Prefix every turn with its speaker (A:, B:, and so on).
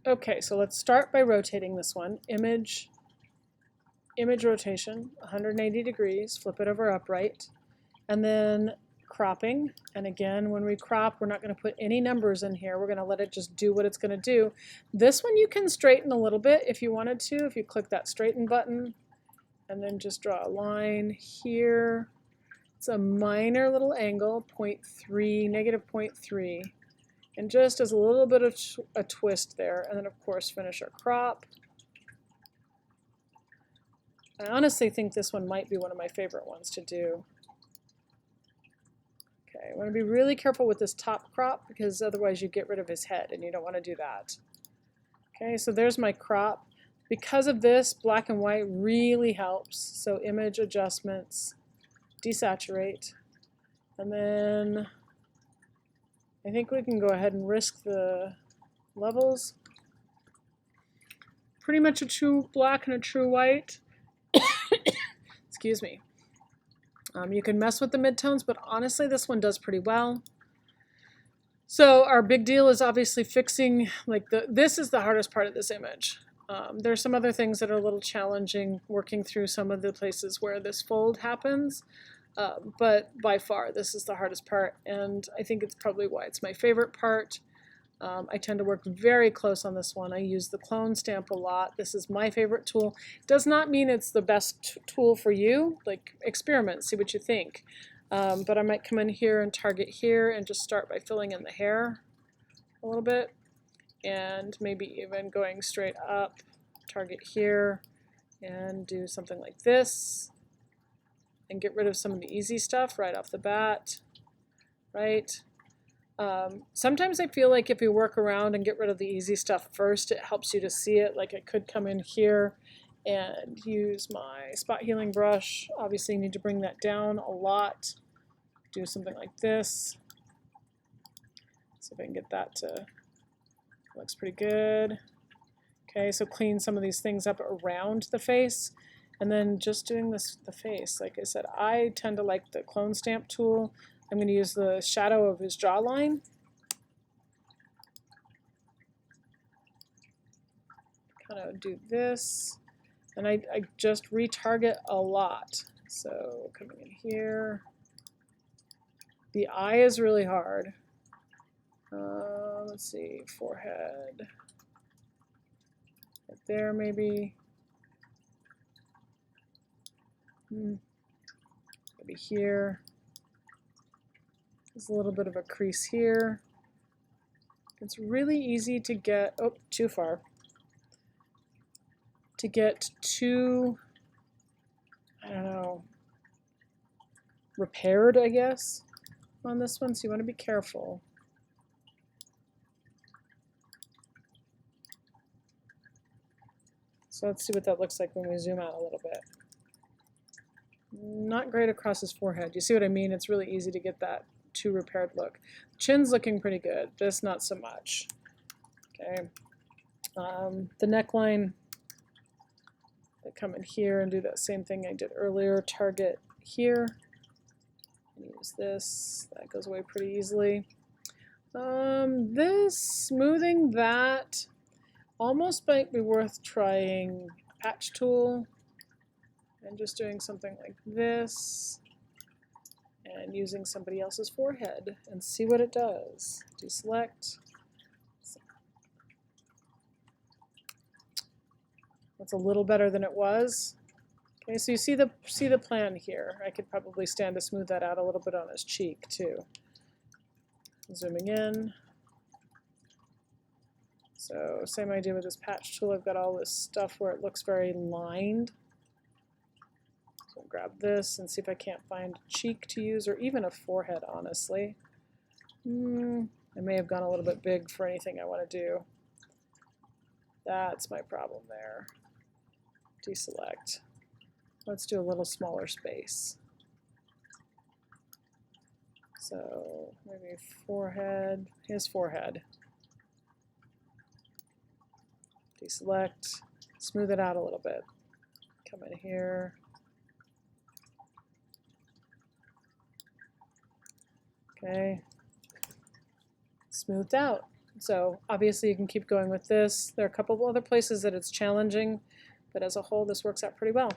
A: Okay, so let's start by rotating this one. Image rotation, 180 degrees, flip it over upright, and then cropping. And again, when we crop, we're not going to put any numbers in here. We're going to let it just do what it's going to do. This one you can straighten a little bit if you wanted to, if you click that straighten button, and then just draw a line here. It's a minor little angle, 0.3, negative 0.3, and just as a little bit of a twist there, and then of course finish our crop. I honestly think this one might be one of my favorite ones to do. Okay, I want to be really careful with this top crop because otherwise you get rid of his head and you don't want to do that. Okay, so there's my crop. Because of this, black and white really helps. So image adjustments, desaturate, and then I think we can go ahead and risk the levels. Pretty much a true black and a true white. Excuse me. You can mess with the midtones, but honestly this one does pretty well. So our big deal is obviously fixing, like this is the hardest part of this image. There's some other things that are a little challenging, working through some of the places where this fold happens, but by far this is the hardest part, and I think it's probably why it's my favorite part. I tend to work very close on this one. I use the clone stamp a lot. This is my favorite tool. Does not mean it's the best tool for you. Like, experiment, see what you think. But I might come in here and target here and just start by filling in the hair a little bit, and maybe even going straight up, target here, and do something like this, and get rid of some of the easy stuff right off the bat, right? Sometimes I feel like if you work around and get rid of the easy stuff first, it helps you to see it. Like I could come in here and use my spot healing brush. Obviously you need to bring that down a lot. Do something like this. See if I can get that to, looks pretty good. Okay, so clean some of these things up around the face. And then just doing this, the face, like I said, I tend to like the clone stamp tool. I'm going to use the shadow of his jawline. Kind of do this. And I just retarget a lot. So coming in here. The eye is really hard. Let's see, forehead. Right there maybe. Maybe here. There's a little bit of a crease here. It's really easy to get, oh, too far. To get too, I don't know, repaired, I guess, on this one, so you want to be careful. So let's see what that looks like when we zoom out a little bit. Not great across his forehead. You see what I mean? It's really easy to get that too repaired look. Chin's looking pretty good. This not so much. Okay. The neckline, I come in here and do that same thing I did earlier. Target here. And use this. That goes away pretty easily. This smoothing that almost might be worth trying patch tool and just doing something like this and using somebody else's forehead and see what it does. Deselect. That's a little better than it was. Okay, so you see the plan here. I could probably stand to smooth that out a little bit on his cheek too. Zooming in. So same idea with this patch tool. I've got all this stuff where it looks very lined. So I'll grab this and see if I can't find a cheek to use, or even a forehead, honestly. I may have gone a little bit big for anything I want to do. That's my problem there. Deselect. Let's do a little smaller space. So maybe forehead, his forehead. Deselect, smooth it out a little bit. Come in here. Okay. Smoothed out. So obviously you can keep going with this. There are a couple of other places that it's challenging, but as a whole, this works out pretty well.